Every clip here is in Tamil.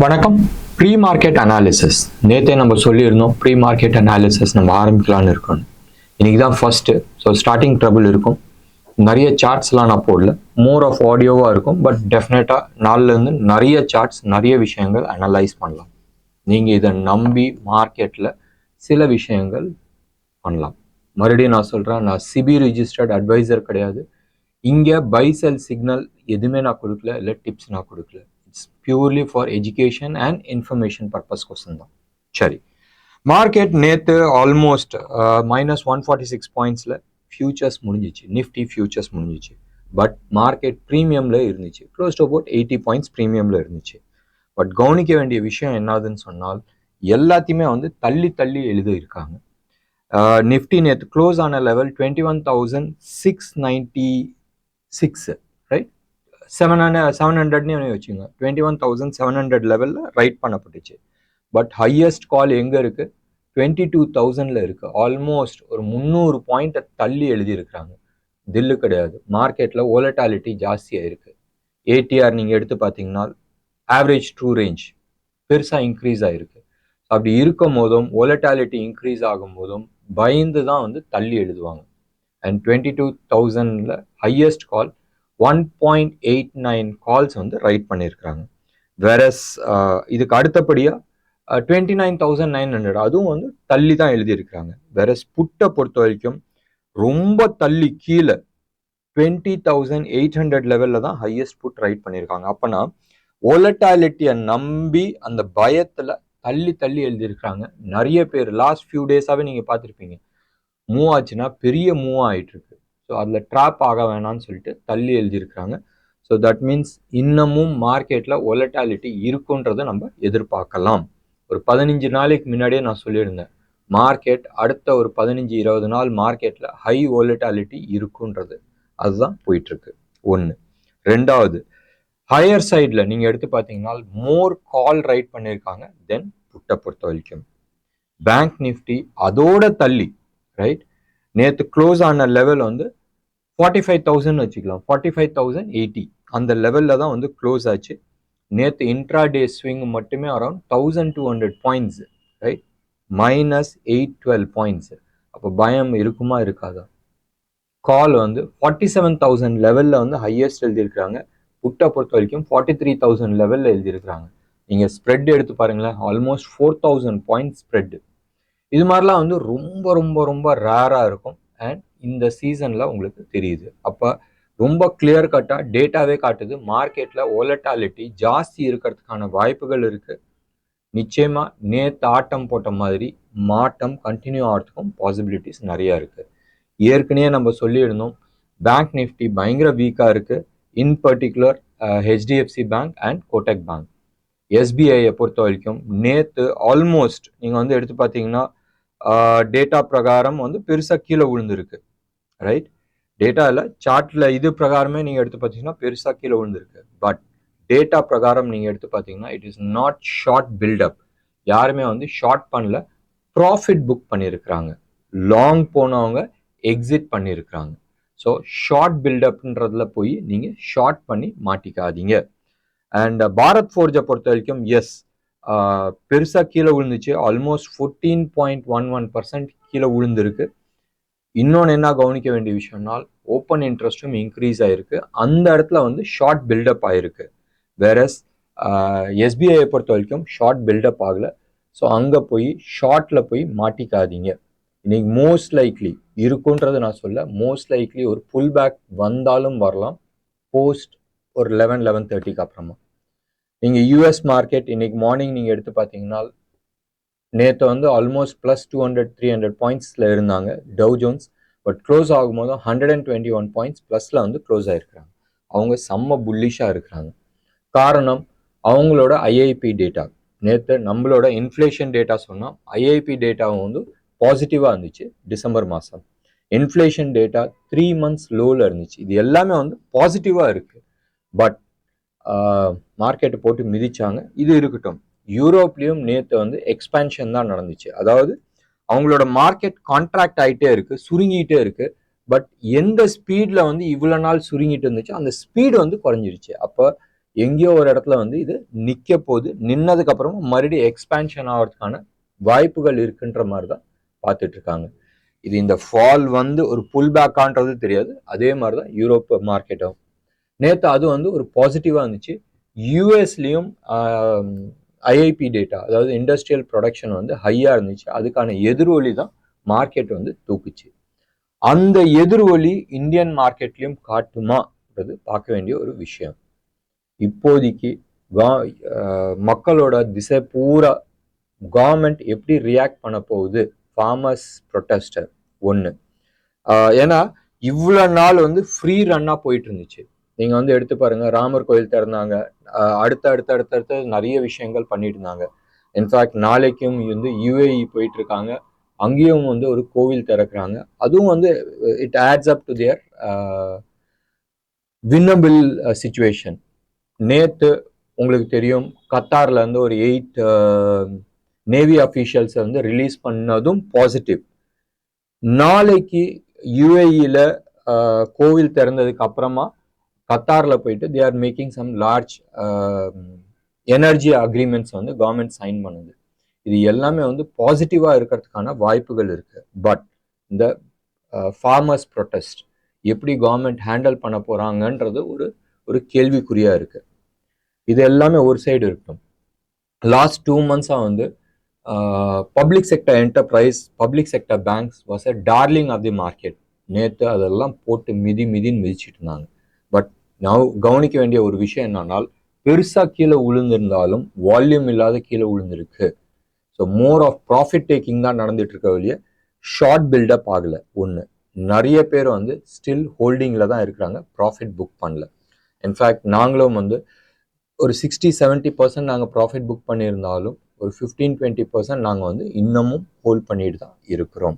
வணக்கம். ப்ரீ மார்க்கெட் அனாலிசிஸ் நேற்றே நம்ம சொல்லியிருந்தோம். ப்ரீ மார்க்கெட் அனாலிசிஸ் நம்ம ஆரம்பிக்கலான்னு இருக்கோம். இன்னைக்கு தான் ஃபர்ஸ்ட்டு. ஸோ ஸ்டார்டிங் ட்ரபிள் இருக்கும். நிறைய சார்ட்ஸ்லாம் நான் போடல, மோர் ஆஃப் ஆடியோவாக இருக்கும். பட் டெஃபினட்டாக நாளிலேருந்து நிறைய சார்ட்ஸ், நிறைய விஷயங்கள் அனலைஸ் பண்ணலாம். நீங்கள் இதை நம்பி மார்க்கெட்டில் சில விஷயங்கள் பண்ணலாம். மறுபடியும் நான் சொல்கிறேன், நான் சிபி ரிஜிஸ்டர்ட் அட்வைசர் கிடையாது. இங்கே பை செல் சிக்னல் எதுவுமே நான் கொடுக்கல, இல்லை டிப்ஸ் நான் கொடுக்கல. It's purely for education and information purpose question தான். சரி, மார்க்கெட் நேற்று ஆல்மோஸ்ட் -146 பாயிண்ட்ஸில் ஃபியூச்சர்ஸ் முடிஞ்சிச்சு. நிஃப்டி ஃபியூச்சர்ஸ் முடிஞ்சிச்சு. பட் மார்க்கெட் ப்ரீமியமில் இருந்துச்சு. க்ளோஸ் டு அபவுட் 80 பாயிண்ட்ஸ் ப்ரீமியமில் இருந்துச்சு. பட் கவனிக்க வேண்டிய விஷயம் என்னதுன்னு சொன்னால், எல்லாத்தையுமே தள்ளி தள்ளி எழுதியிருக்காங்க. நிஃப்டி நேற்று க்ளோஸ் ஆன லெவல் 21,696, ரைட்? 700 வச்சுங்க. 21,700 லெவலில் ரைட் பண்ணப்பட்டுச்சு. பட் ஹையஸ்ட் கால் எங்கே இருக்குது? 22,000 இருக்குது. ஆல்மோஸ்ட் ஒரு 300 பாயிண்ட்டை தள்ளி எழுதியிருக்கிறாங்க. தில்லு கிடையாது. மார்க்கெட்டில் வோலட்டாலிட்டி ஜாஸ்தியாக இருக்குது. ஏடிஆர் நீங்கள் எடுத்து பார்த்தீங்கன்னா ஆவரேஜ் ட்ரூ ரேஞ்ச் பெருசாக இன்க்ரீஸ் ஆகிருக்கு. அப்படி இருக்கும் போதும் வோலட்டாலிட்டி இன்க்ரீஸ் ஆகும் போதும் பயந்து தான் தள்ளி எழுதுவாங்க. அண்ட் 22,000ல் ஹையஸ்ட் கால் 1.89 கால்ஸ் ரைட் பண்ணியிருக்கிறாங்க. வேறஸ் இதுக்கு அடுத்தபடியாக 29,900 அதுவும் தள்ளி தான் எழுதியிருக்கிறாங்க. வேறஸ் புட்டை பொறுத்த வரைக்கும் ரொம்ப தள்ளி கீழே 20,800 லெவலில் தான் ஹையஸ்ட் புட் ரைட் பண்ணியிருக்காங்க. அப்போனா வோலட்டாலிட்டியை நம்பி அந்த பயத்தில் தள்ளி தள்ளி எழுதியிருக்கிறாங்க. நிறைய பேர் லாஸ்ட் ஃபியூ டேஸாகவே நீங்கள் பார்த்துருப்பீங்க, மூவ் ஆச்சுன்னா பெரிய மூவ் ஆகிட்டு இருக்கு. ஸோ அதில் ட்ராப் ஆக வேணாம்னு சொல்லிட்டு தள்ளி எழுதியிருக்கிறாங்க. ஸோ தட் மீன்ஸ் இன்னமும் மார்க்கெட்டில் வோலட்டாலிட்டி இருக்குன்றதை நம்ம எதிர்பார்க்கலாம். ஒரு 15 நாளைக்கு முன்னாடியே நான் சொல்லியிருந்தேன், மார்க்கெட் அடுத்த ஒரு 15-20 நாள் மார்க்கெட்டில் ஹை வோலட்டாலிட்டி இருக்குன்றது. அதுதான் போயிட்டுருக்கு. ஒன்று. ரெண்டாவது, ஹையர் சைடில் நீங்கள் எடுத்து பார்த்தீங்கன்னா மோர் கால் ரைட் பண்ணியிருக்காங்க தென் புட்டை பொறுத்த வரைக்கும். பேங்க் நிஃப்டி அதோட தள்ளி, ரைட்? நேற்று க்ளோஸ் ஆன லெவல் 45,000 வச்சுக்கலாம், 45,080 அந்த லெவலில் தான் க்ளோஸ் ஆச்சு. நேற்று இன்ட்ராடே ஸ்விங் மட்டுமே அரௌண்ட் 1,200 பாயிண்ட்ஸ், ரைட்? -812 பாயிண்ட்ஸ். அப்போ பயம் இருக்குமா இருக்காதா? கால் 47,000 லெவலில் ஹையஸ்ட் எழுதியிருக்கிறாங்க. புட்டை பொறுத்த வரைக்கும் 43,000 லெவலில் எழுதியிருக்கிறாங்க. நீங்கள் ஸ்ப்ரெட் எடுத்து பாருங்களேன், ஆல்மோஸ்ட் 4,000 பாயிண்ட் ஸ்ப்ரெட். இது மாதிரிலாம் ரொம்ப ரொம்ப ரொம்ப ரேராக இருக்கும். அண்ட் இந்த சீசனில் உங்களுக்கு தெரியுது. அப்போ ரொம்ப கிளியர் கட்டாக டேட்டாவே காட்டுது, மார்க்கெட்டில் வோலட்டாலிட்டி ஜாஸ்தி இருக்கிறதுக்கான வாய்ப்புகள் இருக்குது. நிச்சயமாக நேற்று ஆட்டம் போட்ட மாதிரி மாட்டம் கண்டினியூ ஆகிறதுக்கும் பாசிபிலிட்டிஸ் நிறையா இருக்குது. ஏற்கனவே நம்ம சொல்லியிருந்தோம், பேங்க் நிஃப்டி பயங்கர வீக்காக இருக்குது. In particular HDFC bank and Kotak bank. எஸ்பிஐயை பொறுத்த வரைக்கும் நேற்று ஆல்மோஸ்ட் நீங்கள் எடுத்து பார்த்தீங்கன்னா டேட்டா பிரகாரம் பெருசாக கீழே விழுந்துருக்கு, ரைட்? டேட்டாவில் சார்ட்டில் இது பிரகாரமே நீங்கள் எடுத்து பார்த்தீங்கன்னா பெருசாக கீழே விழுந்துருக்கு. பட் டேட்டா பிரகாரம் நீங்கள் எடுத்து பார்த்தீங்கன்னா it is not short buildup. யாருமே ஷார்ட் பண்ணல, ப்ராஃபிட் புக் பண்ணியிருக்கிறாங்க. லாங் போனவங்க எக்ஸிட் பண்ணியிருக்கிறாங்க. ஸோ ஷார்ட் பில்டப்ன்றதுல போய் நீங்கள் ஷார்ட் பண்ணி மாட்டிக்காதீங்க. அண்ட் பாரத் ஃபோர்ஜை பொறுத்த வரைக்கும் எஸ், பெருசாக கீழே விழுந்துச்சு. ஆல்மோஸ்ட் 14.11% கீழே விழுந்திருக்கு. இன்னொன்று என்ன கவனிக்க வேண்டிய விஷயம்னால், ஓப்பன் இன்ட்ரெஸ்ட்டும் இன்க்ரீஸ் ஆகிருக்கு. அந்த இடத்துல ஷார்ட் பில்டப் ஆகிருக்கு. வேறஸ் எஸ்பிஐயை பொறுத்த வரைக்கும் ஷார்ட் பில்டப் ஆகலை. ஸோ அங்கே போய் ஷார்ட்டில் போய் மாட்டிக்காதீங்க. இன்னைக்கு மோஸ்ட் லைக்லி இருக்குன்றது நான் சொல்ல, மோஸ்ட் லைக்லி ஒரு புல் பேக் வந்தாலும் வரலாம் போஸ்ட் ஒரு 11-11:30க்கு அப்புறமா. நீங்கள் யூஎஸ் மார்க்கெட் இன்னைக்கு மார்னிங் நீங்கள் எடுத்து பார்த்தீங்கன்னா நேற்று ஆல்மோஸ்ட் +200-300 பாயிண்ட்ஸில் இருந்தாங்க டவ் ஜோன்ஸ். பட் க்ளோஸ் ஆகும்போது 121 பாயிண்ட்ஸ் ப்ளஸில் க்ளோஸ் ஆகிருக்கிறாங்க. அவங்க செம்ம புல்லிஷாக இருக்கிறாங்க. காரணம், அவங்களோட ஐஐபி டேட்டா. நேற்று நம்மளோட இன்ஃப்ளேஷன் டேட்டா சொன்னால் ஐஐபி டேட்டாவும் பாசிட்டிவாக இருந்துச்சு. டிசம்பர் மாதம் இன்ஃப்ளேஷன் டேட்டா 3 months லோவில் இருந்துச்சு. இது எல்லாமே பாசிட்டிவாக இருக்குது. பட் மார்க்கெட்டை போட்டு மிதிச்சாங்க. இது இருக்கட்டும். யூரோப்லேயும் நேற்று எக்ஸ்பேன்ஷன் தான் நடந்துச்சு. அதாவது அவங்களோட மார்க்கெட் கான்ட்ராக்ட் ஆகிட்டே இருக்குது, சுருங்கிட்டே இருக்குது. பட் எந்த ஸ்பீடில் இவ்வளோ நாள் சுருங்கிட்டு இருந்துச்சு அந்த ஸ்பீடு குறைஞ்சிருச்சு. அப்போ எங்கேயோ ஒரு இடத்துல வந்து இது நிக்க போது, நின்னதுக்கு அப்புறமா மறுபடியும் எக்ஸ்பேன்ஷன் ஆகிறதுக்கான வாய்ப்புகள் இருக்குன்ற மாதிரி தான் பார்த்துட்டு இருக்காங்க. இது இந்த ஃபால் வந்து ஒரு புல் பேக்கான்றது தெரியாது. அதே மாதிரி தான் யூரோப் மார்க்கெட்டும் நேற்று அது வந்து ஒரு பாசிட்டிவாக இருந்துச்சு. யூஎஸ்லேயும் ஐஐபி டேட்டா, அதாவது இண்டஸ்ட்ரியல் ப்ரொடக்ஷன் வந்து ஹையாக இருந்துச்சு. அதுக்கான எதிரொலி தான் மார்க்கெட் வந்து தூக்குச்சு. அந்த எதிரொலி இந்தியன் மார்க்கெட்லையும் காட்டுமான்றது பார்க்க வேண்டிய ஒரு விஷயம். இப்போதைக்கு மக்களோட திசை பூரா கவர்மெண்ட் எப்படி ரியாக்ட் பண்ண போகுது ஃபார்மர்ஸ் ப்ரொட்டஸ்டர் ஒன்று. ஏன்னா இவ்வளோ நாள் வந்து ஃப்ரீ ரன்னாக போயிட்டு இருந்துச்சு. நீங்கள் வந்து எடுத்து பாருங்க, ராமர் கோயில் திறந்தாங்க, அடுத்த நிறைய விஷயங்கள் பண்ணிட்டு இருந்தாங்க. இன்ஃபேக்ட் நாளைக்கும் வந்து யுஏஇ போயிட்டு இருக்காங்க, அங்கேயும் வந்து ஒரு கோவில் திறக்கிறாங்க. அதுவும் வந்து it ads up to their winnable situation. நேற்று உங்களுக்கு தெரியும், கத்தார்ல இருந்து ஒரு 8 நேவி அஃபீஷியல்ஸை வந்து ரிலீஸ் பண்ணதும் பாசிட்டிவ். நாளைக்கு யுஏஇல கோவில் திறந்ததுக்கு அப்புறமா கத்தார்ல போயிட்டு they are making some large energy agreements வந்து கவர்மெண்ட் சைன் பண்ணுது. இது எல்லாமே வந்து பாசிட்டிவா இருக்கிறதுக்கான வாய்ப்புகள் இருக்கு. பட் இந்த ஃபார்மர்ஸ் ப்ரொட்டஸ்ட் எப்படி கவர்மெண்ட் ஹேண்டில் பண்ண போறாங்கன்றது ஒரு கேள்விக்குறியா இருக்கு. இது எல்லாமே ஒரு சைடு இருக்கும். லாஸ்ட் 2 months வந்து public sector enterprise, public sector banks was a darling of the market. நேற்று அதெல்லாம் போட்டு மிதின்னு மிதிச்சிட்டு இருந்தாங்க. பட் நான் கவனிக்க வேண்டிய ஒரு விஷயம் என்னன்னா, பெருசா கீழே விழுந்திருந்தாலும் வால்யூம் இல்லாத கீழே விழுந்திருக்கு. So more of profit taking தான் நடந்துட்டு இருக்க வழிய ஷார்ட் பில்டப் ஆகல. ஒன்று, நிறைய பேர் வந்து ஸ்டில் ஹோல்டிங்ல தான் இருக்கிறாங்க, ப்ராஃபிட் புக் பண்ணல. இன்ஃபேக்ட் நாங்களும் வந்து ஒரு 60-70% நாங்கள் ப்ராஃபிட் புக் பண்ணியிருந்தாலும் ஒரு 15-20% நாங்கள் வந்து இன்னமும் ஹோல்ட் பண்ணிட்டு தான் இருக்கிறோம்.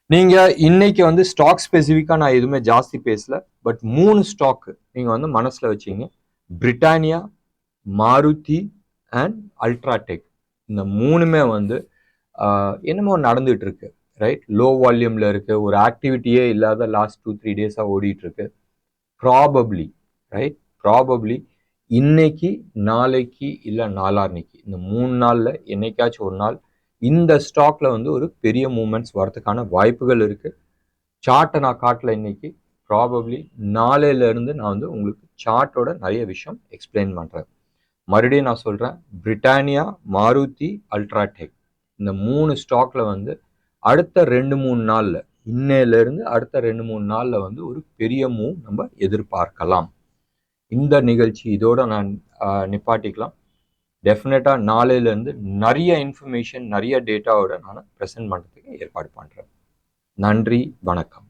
நீங்கள் இன்னைக்கு வந்து ஸ்டாக் ஸ்பெசிஃபிக்காக நான் எதுவுமே ஜாஸ்தி பேசல. பட் 3 ஸ்டாக் நீங்கள் வந்து மனசில் வச்சிங்க. Britannia, Maruti and UltraTech. இந்த 3மே வந்து என்னமோ நடந்துட்டு இருக்கு, ரைட்? லோ வால்யூம்ல இருக்கு, ஒரு ஆக்டிவிட்டியே இல்லாத லாஸ்ட் 2-3 டேஸாக ஓடிட்டு இருக்கு. ப்ராபப்ளி இன்னைக்கு, நாளைக்கு இல்லை நாளான்னைக்கு, இந்த 3 நாள்ல என்னைக்காச்சும் ஒரு நாள் இந்த ஸ்டாக்ல வந்து ஒரு பெரிய மூவ்மெண்ட்ஸ் வரதுக்கான வாய்ப்புகள் இருக்கு. சார்ட்டை நான் காட்டல இன்னைக்கு, ப்ராபப்ளி நாளையில இருந்து நான் வந்து உங்களுக்கு சார்ட்டோட நிறைய விஷயம் எக்ஸ்பிளைன் பண்றேன். மறுபடியும் நான் சொல்றேன், பிரிட்டானியா, மாருதி, அல்ட்ராடெக் இந்த 3 ஸ்டாக்ல வந்து அடுத்த 2-3 நாள்ல, இன்னையில இருந்து அடுத்த 2-3 நாள்ல வந்து ஒரு பெரிய மூவ் நம்ம எதிர்பார்க்கலாம். இந்த நிகழ்ச்சி இதோட நான் நிப்பாட்டிக்கலாம். டெஃபினட்டா நாளையிலேருந்து நிறைய இன்ஃபர்மேஷன், நிறைய டேட்டாவோட நான் ப்ரெசென்ட் பண்ணுறதுக்கு ஏற்பாடு பண்ணுறேன். நன்றி, வணக்கம்.